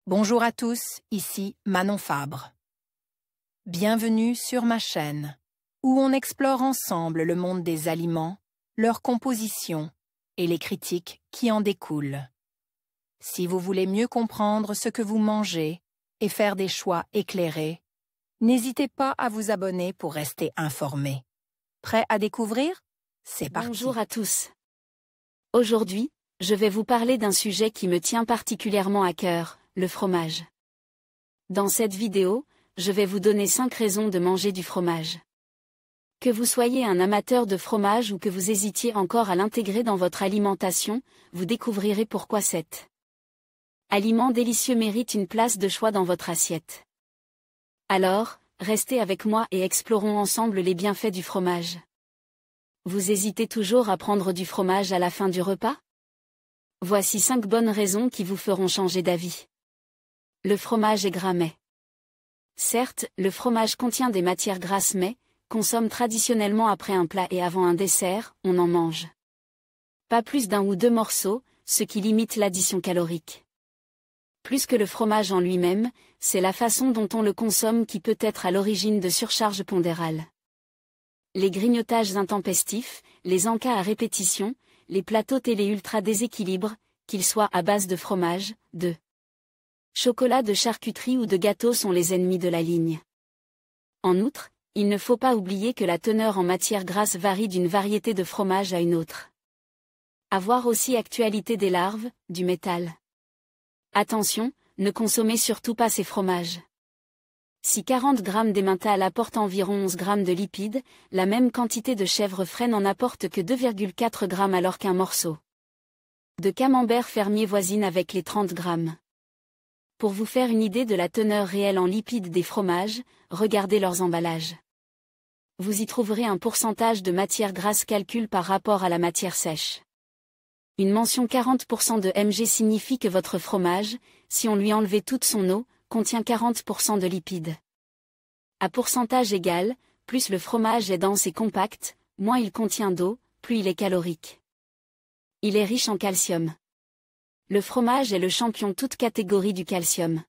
Bonjour à tous, ici Manon Fabre. Bienvenue sur ma chaîne, où on explore ensemble le monde des aliments, leur composition et les critiques qui en découlent. Si vous voulez mieux comprendre ce que vous mangez et faire des choix éclairés, n'hésitez pas à vous abonner pour rester informé. Prêt à découvrir? C'est parti. Bonjour à tous. Aujourd'hui, je vais vous parler d'un sujet qui me tient particulièrement à cœur, le fromage. Dans cette vidéo, je vais vous donner 5 raisons de manger du fromage. Que vous soyez un amateur de fromage ou que vous hésitiez encore à l'intégrer dans votre alimentation, vous découvrirez pourquoi cet aliment délicieux mérite une place de choix dans votre assiette. Alors, restez avec moi et explorons ensemble les bienfaits du fromage. Vous hésitez toujours à prendre du fromage à la fin du repas? Voici 5 bonnes raisons qui vous feront changer d'avis. Le fromage est gras mais. Certes, le fromage contient des matières grasses mais, consomme traditionnellement après un plat et avant un dessert, on en mange pas plus d'un ou 2 morceaux, ce qui limite l'addition calorique. Plus que le fromage en lui-même, c'est la façon dont on le consomme qui peut être à l'origine de surcharge pondérale. Les grignotages intempestifs, les encas à répétition, les plateaux télé ultra déséquilibrent, qu'ils soient à base de fromage, de chocolat, de charcuterie ou de gâteau sont les ennemis de la ligne. En outre, il ne faut pas oublier que la teneur en matière grasse varie d'une variété de fromage à une autre. À voir aussi actualité des larves, du métal. Attention, ne consommez surtout pas ces fromages. Si 40 g d'emmental apportent environ 11 g de lipides, la même quantité de chèvre frais n'en apporte que 2,4 g alors qu'un morceau de camembert fermier voisine avec les 30 g. Pour vous faire une idée de la teneur réelle en lipides des fromages, regardez leurs emballages. Vous y trouverez un pourcentage de matière grasse calcul par rapport à la matière sèche. Une mention 40% de mg signifie que votre fromage, si on lui enlevait toute son eau, contient 40% de lipides. À pourcentage égal, plus le fromage est dense et compact, moins il contient d'eau, plus il est calorique. Il est riche en calcium. Le fromage est le champion toute catégorie du calcium.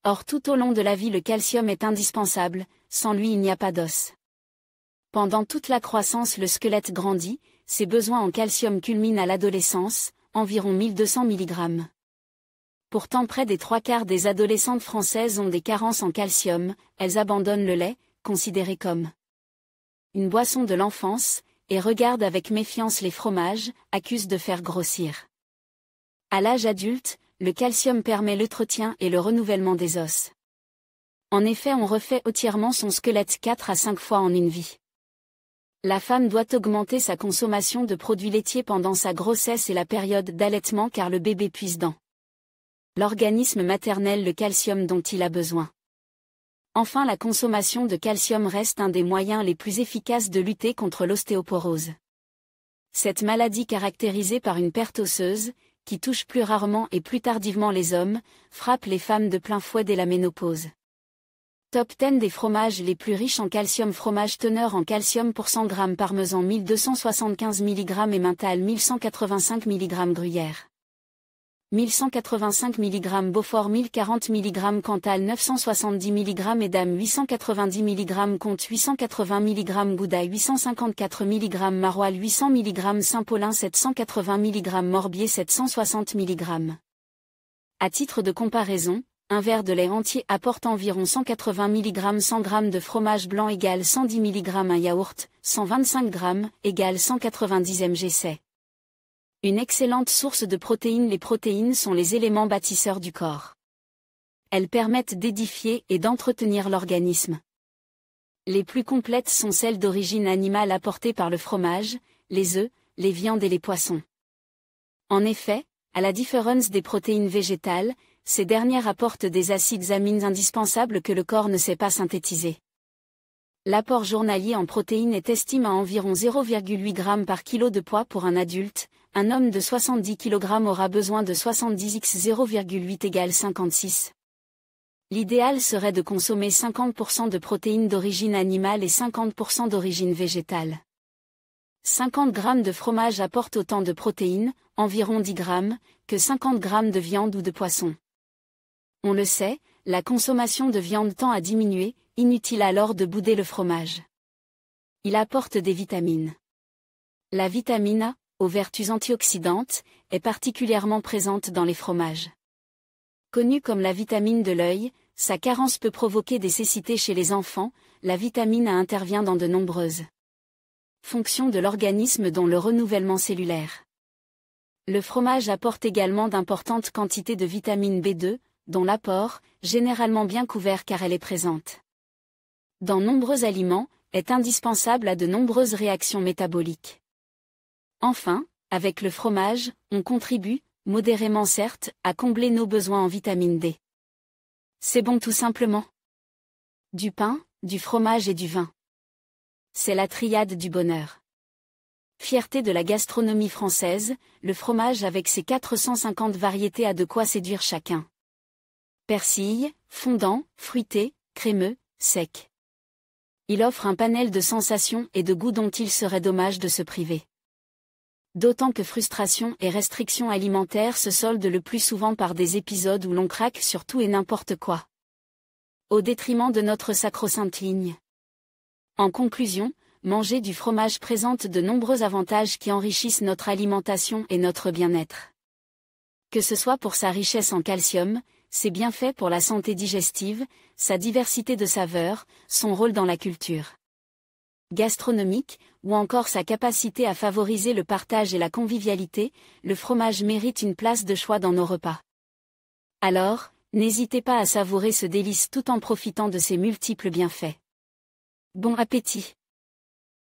Or tout au long de la vie le calcium est indispensable, sans lui il n'y a pas d'os. Pendant toute la croissance le squelette grandit, ses besoins en calcium culminent à l'adolescence, environ 1200 mg. Pourtant près des 3/4 des adolescentes françaises ont des carences en calcium, elles abandonnent le lait, considéré comme une boisson de l'enfance, et regardent avec méfiance les fromages, accusent de faire grossir. À l'âge adulte, le calcium permet l'entretien et le renouvellement des os. En effet, on refait entièrement son squelette 4 à 5 fois en une vie. La femme doit augmenter sa consommation de produits laitiers pendant sa grossesse et la période d'allaitement car le bébé puise dans l'organisme maternel le calcium dont il a besoin. Enfin, la consommation de calcium reste un des moyens les plus efficaces de lutter contre l'ostéoporose. Cette maladie caractérisée par une perte osseuse, qui touche plus rarement et plus tardivement les hommes, frappe les femmes de plein fouet dès la ménopause. Top 10 des fromages les plus riches en calcium. Fromage teneur en calcium pour 100 g parmesan 1275 mg emmental 1185 mg gruyère 1185 mg Beaufort 1040 mg Cantal 970 mg Edam 890 mg Comte 880 mg Gouda 854 mg Maroilles 800 mg Saint-Paulin 780 mg Morbier 760 mg. À titre de comparaison, un verre de lait entier apporte environ 180 mg 100 g de fromage blanc égale 110 mg un yaourt, 125 g égale 190 mg c'est une excellente source de protéines. Les protéines sont les éléments bâtisseurs du corps. Elles permettent d'édifier et d'entretenir l'organisme. Les plus complètes sont celles d'origine animale apportées par le fromage, les œufs, les viandes et les poissons. En effet, à la différence des protéines végétales, ces dernières apportent des acides amines indispensables que le corps ne sait pas synthétiser. L'apport journalier en protéines est estimé à environ 0,8 g par kilo de poids pour un adulte. Un homme de 70 kg aura besoin de 70 x 0,8 égale 56. L'idéal serait de consommer 50% de protéines d'origine animale et 50% d'origine végétale. 50 g de fromage apportent autant de protéines, environ 10 g, que 50 g de viande ou de poisson. On le sait, la consommation de viande tend à diminuer, inutile alors de bouder le fromage. Il apporte des vitamines. La vitamine A, aux vertus antioxydantes, est particulièrement présente dans les fromages. Connue comme la vitamine de l'œil, sa carence peut provoquer des cécités chez les enfants. La vitamine A intervient dans de nombreuses fonctions de l'organisme dont le renouvellement cellulaire. Le fromage apporte également d'importantes quantités de vitamine B2, dont l'apport, généralement bien couvert car elle est présente dans nombreux aliments, est indispensable à de nombreuses réactions métaboliques. Enfin, avec le fromage, on contribue, modérément certes, à combler nos besoins en vitamine D. C'est bon tout simplement. Du pain, du fromage et du vin. C'est la triade du bonheur. Fierté de la gastronomie française, le fromage avec ses 450 variétés a de quoi séduire chacun. Persille, fondant, fruité, crémeux, sec. Il offre un panel de sensations et de goûts dont il serait dommage de se priver. D'autant que frustration et restrictions alimentaires se soldent le plus souvent par des épisodes où l'on craque sur tout et n'importe quoi. Au détriment de notre sacro-sainte ligne. En conclusion, manger du fromage présente de nombreux avantages qui enrichissent notre alimentation et notre bien-être. Que ce soit pour sa richesse en calcium, ses bienfaits pour la santé digestive, sa diversité de saveurs, son rôle dans la culture gastronomique, ou encore sa capacité à favoriser le partage et la convivialité, le fromage mérite une place de choix dans nos repas. Alors, n'hésitez pas à savourer ce délice tout en profitant de ses multiples bienfaits. Bon appétit!